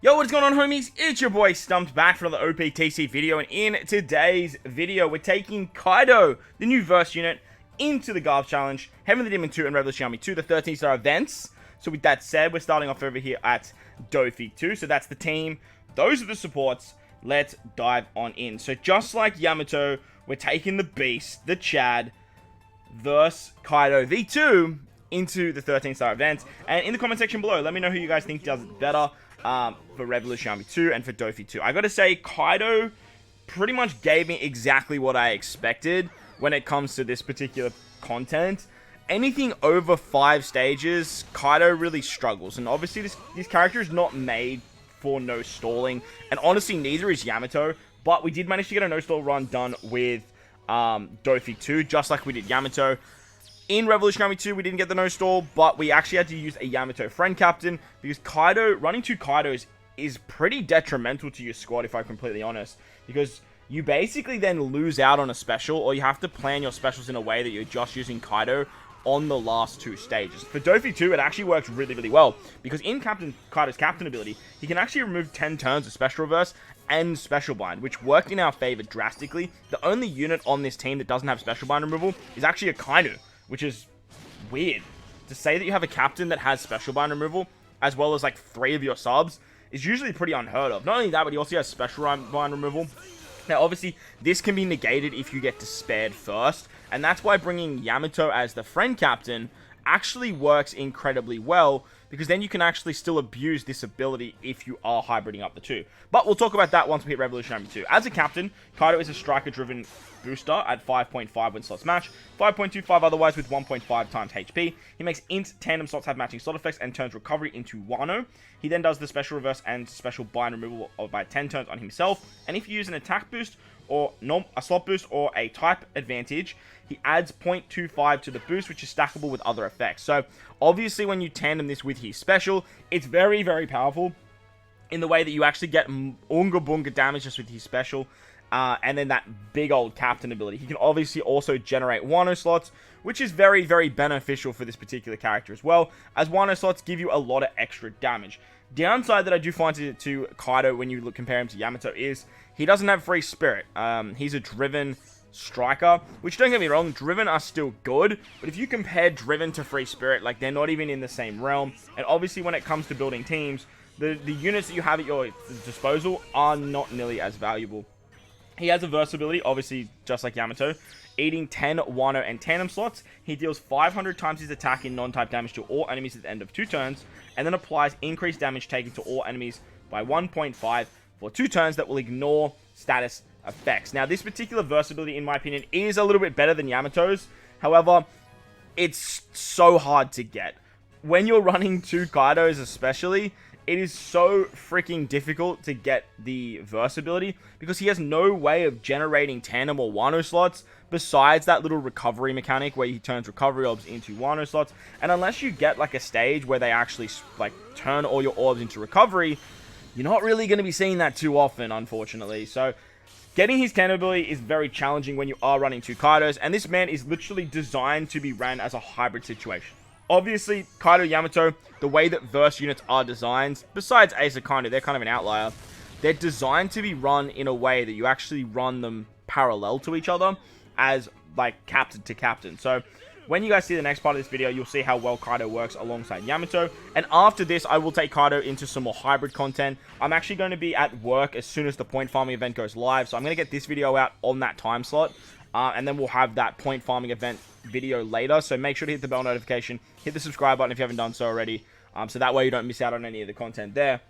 Yo, what's going on, homies? It's your boy Stumped back for another Optc video, and in today's video, we're taking Kaido, the new verse unit, into the Garb Challenge, Heavenly Demon 2 and Revolution Army 2, the 13-star events. So with that said, we're starting off over here at Doffy 2, so that's the team. Those are the supports. Let's dive on in. So just like Yamato, we're taking the Beast, the Chad, versus Kaido V2 into the 13-star event. And in the comment section below, let me know who you guys think does it better. For Revolution Army 2 and for Doffy 2. I gotta say, Kaido pretty much gave me exactly what I expected when it comes to this particular content. Anything over 5 stages, Kaido really struggles. And obviously, this character is not made for no stalling. And honestly, neither is Yamato. But we did manage to get a no-stall run done with Doffy 2, just like we did Yamato. In Revolution Army 2, we didn't get the no-stall, but we actually had to use a Yamato friend captain, because Kaido, running 2 Kaidos is pretty detrimental to your squad, if I'm completely honest, because you basically then lose out on a special, or you have to plan your specials in a way that you're just using Kaido on the last 2 stages. For Doffy 2, it actually works really, really well, because in Kaido's captain ability, he can actually remove 10 turns of special reverse and special bind, which worked in our favor drastically. The only unit on this team that doesn't have special bind removal is actually a Kaido, which is weird. To say that you have a captain that has special bind removal, as well as like 3 of your subs, is usually pretty unheard of. Not only that, but he also has special bind removal. Now, obviously, this can be negated if you get despaired first, and that's why bringing Yamato as the friend captain actually works incredibly well, because then you can actually still abuse this ability if you are hybriding up the 2. But we'll talk about that once we hit Revolution Army 2. As a captain, Kaido is a striker-driven booster at 5.5 when slots match, 5.25 otherwise with 1.5 times HP. He makes int tandem slots have matching slot effects and turns recovery into Wano. He then does the special reverse and special bind removal by 10 turns on himself, and if you use an attack boost or a slot boost or a type advantage, he adds 0.25 to the boost, which is stackable with other effects. So obviously when you tandem this with his special, it's very, very powerful in the way that you actually get Unga Bunga damage just with his special. And then that big old captain ability. He can obviously also generate Wano slots, which is very, very beneficial for this particular character as well, as Wano slots give you a lot of extra damage. Downside that I do find to Kaido when you compare him to Yamato is he doesn't have free spirit. He's a driven striker, which, don't get me wrong, driven are still good, but if you compare driven to free spirit, like, they're not even in the same realm. And obviously when it comes to building teams, the units that you have at your disposal are not nearly as valuable. He has a versatility, obviously, just like Yamato. Eating 10 Wano and tandem slots, he deals 500 times his attack in non-type damage to all enemies at the end of 2 turns, and then applies increased damage taken to all enemies by 1.5 for 2 turns that will ignore status effects. Now, this particular versatility, in my opinion, is a little bit better than Yamato's. However, it's so hard to get. When you're running 2 Kaidos especially, it is so freaking difficult to get the versatility, because he has no way of generating tandem or Wano slots besides that little recovery mechanic where he turns recovery orbs into Wano slots. And unless you get like a stage where they actually like turn all your orbs into recovery, you're not really going to be seeing that too often, unfortunately. So getting his tandem ability is very challenging when you are running 2 Kaidos, and this man is literally designed to be ran as a hybrid situation. Obviously, Kaido, Yamato, the way that verse units are designed, besides Ace of Kaido, they're kind of an outlier. They're designed to be run in a way that you actually run them parallel to each other as, like, captain to captain. So when you guys see the next part of this video, you'll see how well Kaido works alongside Yamato. And after this, I will take Kaido into some more hybrid content. I'm actually going to be at work as soon as the point farming event goes live, so I'm going to get this video out on that time slot. And then we'll have that point farming event video later. So make sure to hit the bell notification, hit the subscribe button if you haven't done so already. So that way you don't miss out on any of the content there.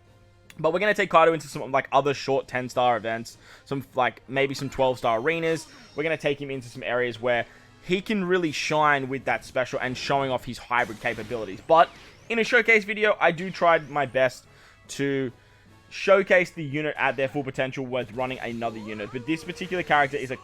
But we're going to take Kaido into some like other short 10-star events, some like maybe some 12-star arenas. We're going to take him into some areas where he can really shine with that special and showing off his hybrid capabilities. But in a showcase video, I do try my best to showcase the unit at their full potential with running another unit. But this particular character is an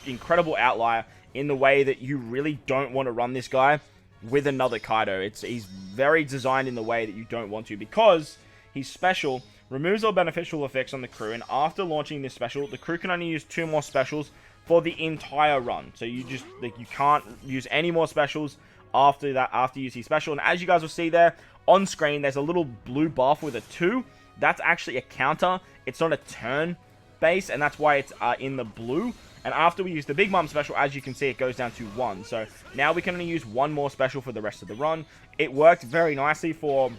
incredible outlier in the way that you really don't want to run this guy with another Kaido. He's very designed in the way that you don't want to, because he's special, removes all beneficial effects on the crew, and after launching this special, the crew can only use 2 more specials for the entire run. So you just, like, you can't use any more specials after that, after you use his special. And as you guys will see there on screen, there's a little blue buff with a 2. that's actually a counter. It's not a turn base, and that's why it's in the blue. And after we use the Big Mom special, as you can see, it goes down to 1. So now we can only use 1 more special for the rest of the run. It worked very nicely for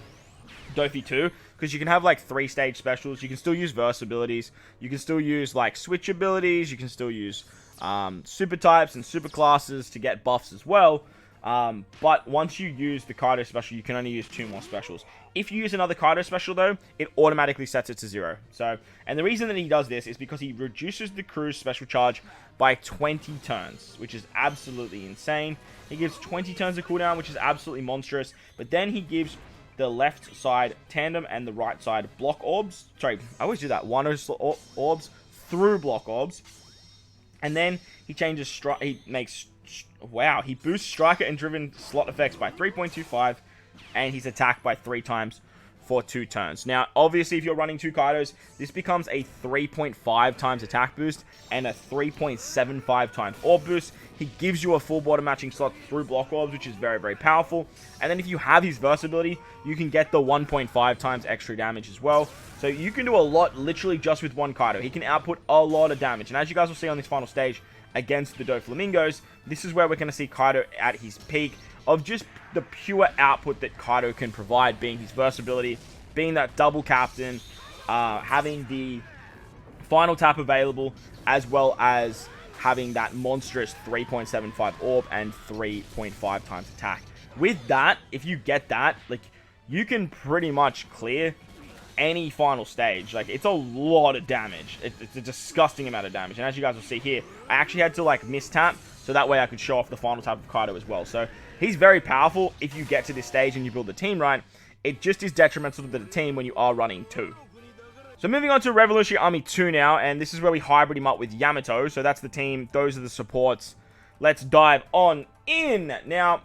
Doffy 2, because you can have like 3-stage specials. You can still use verse abilities. You can still use like switch abilities. You can still use super types and super classes to get buffs as well. But once you use the Kaido special, you can only use 2 more specials. If you use another Kaido special, though, it automatically sets it to 0. So, and the reason that he does this is because he reduces the crew's special charge by 20 turns, which is absolutely insane. He gives 20 turns of cooldown, which is absolutely monstrous. But then he gives the left side tandem and the right side block orbs. Sorry, I always do that. 1 orbs through block orbs. And then he changes strike. He makes... Wow, he boosts striker and driven slot effects by 3.25, and he's attacked by 3 times for 2 turns. Now, obviously, if you're running 2 Kaidos, this becomes a 3.5 times attack boost and a 3.75 times orb boost. He gives you a full border matching slot through block orbs, which is very, very powerful. And then if you have his versatility, you can get the 1.5 times extra damage as well. So you can do a lot literally just with 1 Kaido. He can output a lot of damage. And as you guys will see on this final stage, against the Doflamingos, this is where we're going to see Kaido at his peak of just the pure output that Kaido can provide, being his versatility, being that double captain, having the final tap available, as well as having that monstrous 3.75 orb and 3.5 times attack. With that, if you get that, like, you can pretty much clear any final stage. Like, it's a lot of damage. It's a disgusting amount of damage. And as you guys will see here, I actually had to like mistap, so that way I could show off the final tap of Kaido as well. So he's very powerful if you get to this stage and you build the team right. It just is detrimental to the team when you are running 2. So moving on to Revolutionary Army 2 now, and this is where we hybrid him up with Yamato. So that's the team, those are the supports. Let's dive on in. Now,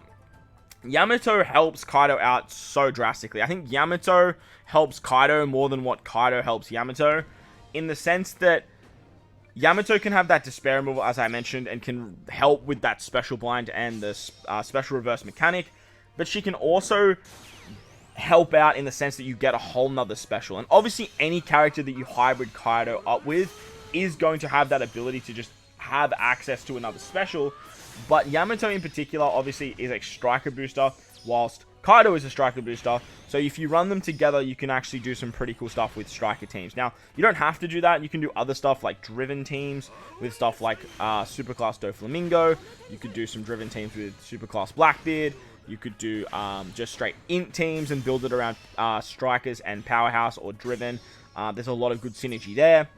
Yamato helps Kaido out so drastically. I think Yamato helps Kaido more than what Kaido helps Yamato, in the sense that Yamato can have that despair removal, as I mentioned, and can help with that special blind and the special reverse mechanic, but she can also help out in the sense that you get a whole nother special. And obviously any character that you hybrid Kaido up with is going to have that ability to just have access to another special. But Yamato in particular obviously is a striker booster, whilst Kaido is a striker booster. So if you run them together, you can actually do some pretty cool stuff with striker teams. Now, you don't have to do that. You can do other stuff like driven teams with stuff like Superclass Doflamingo. You could do some driven teams with Superclass Blackbeard. You could do just straight int teams and build it around strikers and powerhouse or driven. There's a lot of good synergy there.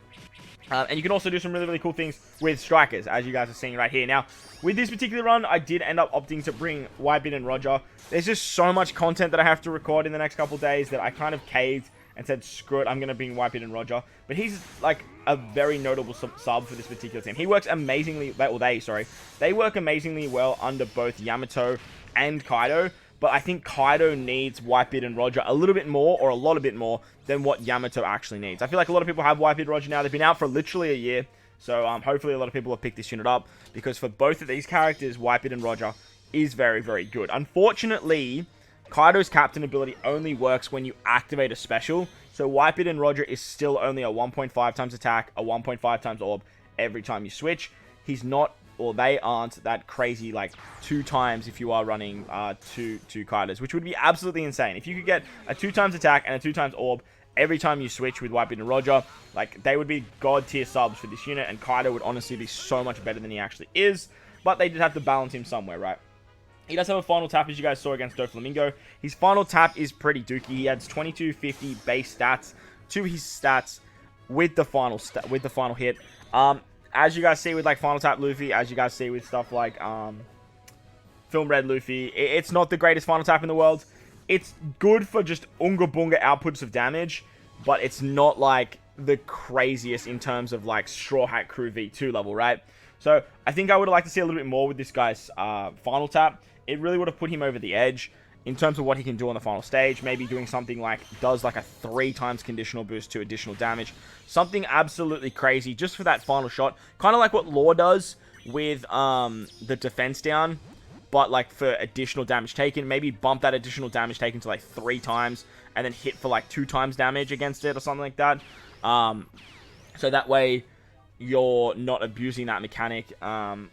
And you can also do some really, really cool things with strikers, as you guys are seeing right here. Now, with this particular run, I did end up opting to bring Whitebeard and Roger. There's just so much content that I have to record in the next couple days that I kind of caved and said, screw it, I'm going to bring Whitebeard and Roger. But he's like a very notable sub for this particular team. He works amazingly, they work amazingly well under both Yamato and Kaido. But I think Kaido needs Whitebeard and Roger a little bit more, or a lot of bit more, than what Yamato actually needs. I feel like a lot of people have Whitebeard and Roger now. They've been out for literally a year. So hopefully a lot of people have picked this unit up, because for both of these characters, Whitebeard and Roger is very, very good. Unfortunately, Kaido's captain ability only works when you activate a special. So Whitebeard and Roger is still only a 1.5 times attack, a 1.5 times orb every time you switch. He's not, or they aren't that crazy, like 2 times if you are running two Kaidos, which would be absolutely insane. If you could get a 2 times attack and a 2 times orb every time you switch with Whitebeard and Roger, like, they would be god tier subs for this unit, and Kaido would honestly be so much better than he actually is. But they did have to balance him somewhere, right? He does have a final tap, as you guys saw against Doflamingo. His final tap is pretty dookie. He adds 2250 base stats to his stats with the final hit. As you guys see with like final tap Luffy, as you guys see with stuff like Film Red Luffy, it's not the greatest final tap in the world. It's good for just unga bunga outputs of damage, but it's not like the craziest in terms of like Straw Hat Crew V2 level, right? So I think I would like to see a little bit more with this guy's final tap. It really would have put him over the edge in terms of what he can do on the final stage. Maybe doing something like, does like a 3 times conditional boost to additional damage. Something absolutely crazy just for that final shot. Kind of like what Law does with the defense down, but like for additional damage taken. Maybe bump that additional damage taken to like 3 times and then hit for like 2 times damage against it or something like that. So that way you're not abusing that mechanic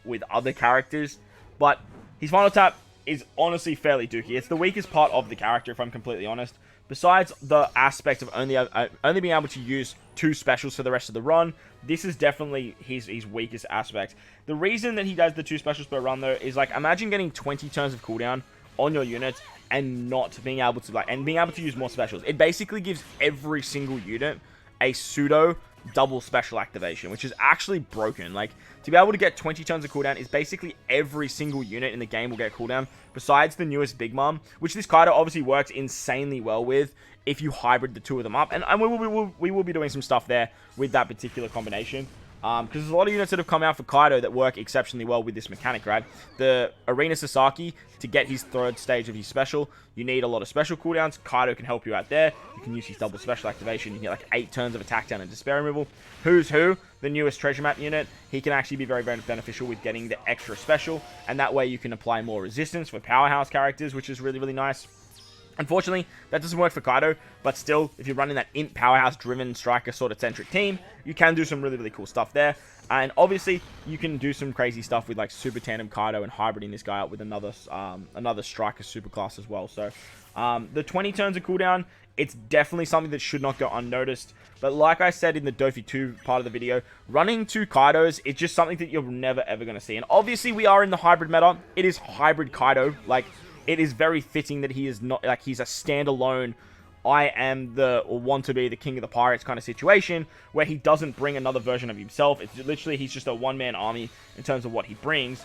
with other characters. But his final tap is honestly fairly dookie. It's the weakest part of the character, if I'm completely honest. Besides the aspect of only being able to use 2 specials for the rest of the run, this is definitely his weakest aspect. The reason that he does the 2 specials per run, though, is like, imagine getting 20 turns of cooldown on your units and not being able to use more specials. It basically gives every single unit a pseudo double special activation, which is actually broken. Like, to be able to get 20 turns of cooldown is basically every single unit in the game will get cooldown, besides the newest Big Mom, which this Kaido obviously works insanely well with if you hybrid the 2 of them up. And we will be doing some stuff there with that particular combination. Because there's a lot of units that have come out for Kaido that work exceptionally well with this mechanic, right? The Arena Sasaki, to get his 3rd stage of his special, you need a lot of special cooldowns. Kaido can help you out there. You can use his double special activation. You get like 8 turns of attack down and despair removal. Who's Who, the newest treasure map unit, he can actually be very, very beneficial with getting the extra special. And that way you can apply more resistance for powerhouse characters, which is really, really nice. Unfortunately, that doesn't work for Kaido, but still, if you're running that int powerhouse-driven striker sort of centric team, you can do some really, really cool stuff there. And obviously, you can do some crazy stuff with like Super Tandem Kaido and hybriding this guy out with another striker superclass as well. So, the 20 turns of cooldown, it's definitely something that should not go unnoticed. But like I said in the Doffy 2 part of the video, running 2 Kaidos, it's just something that you're never ever going to see. And obviously, we are in the hybrid meta. It is hybrid Kaido, like, it is very fitting that he is not, like, he's a standalone, I am want to be the king of the pirates kind of situation, where he doesn't bring another version of himself. It's literally, he's just a one-man army in terms of what he brings,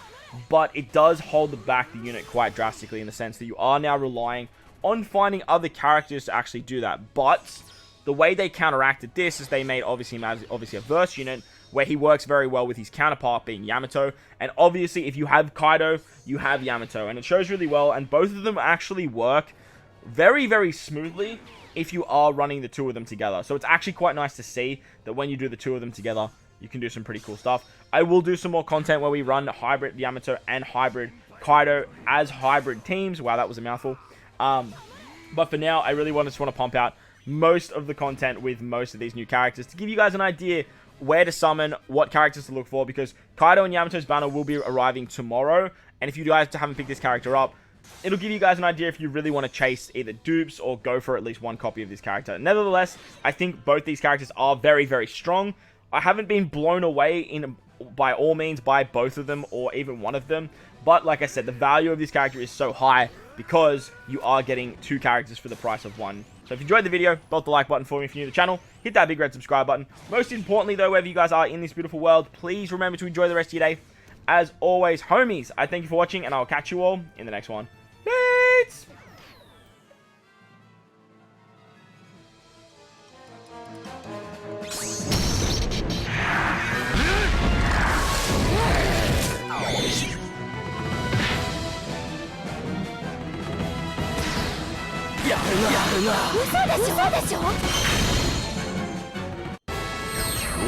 but it does hold back the unit quite drastically in the sense that you are now relying on finding other characters to actually do that. But the way they counteracted this is they made obviously a verse unit where he works very well with his counterpart being Yamato. And obviously, if you have Kaido, you have Yamato. And it shows really well, and both of them actually work very, very smoothly if you are running the 2 of them together. So it's actually quite nice to see that when you do the 2 of them together, you can do some pretty cool stuff. I will do some more content where we run hybrid Yamato and hybrid Kaido as hybrid teams. Wow, that was a mouthful. But for now, I really just want to pump out most of the content with most of these new characters to give you guys an idea where to summon, what characters to look for, because Kaido and Yamato's banner will be arriving tomorrow, and if you guys haven't picked this character up, it'll give you guys an idea if you really want to chase either dupes or go for at least 1 copy of this character. Nevertheless, I think both these characters are very, very strong. I haven't been blown away by all means by both of them or even one of them, but like I said, the value of this character is so high because you are getting 2 characters for the price of 1. So if you enjoyed the video, bolt the like button for me if you're new to the channel. Hit that big red subscribe button. Most importantly, though, wherever you guys are in this beautiful world, please remember to enjoy the rest of your day. As always, homies, I thank you for watching, and I'll catch you all in the next one. Peace!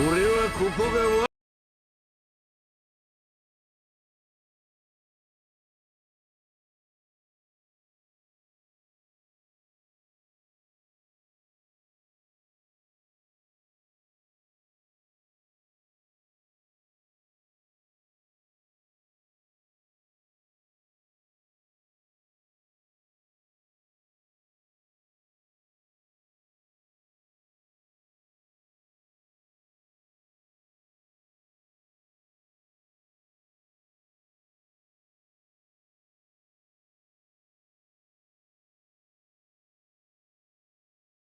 俺はここが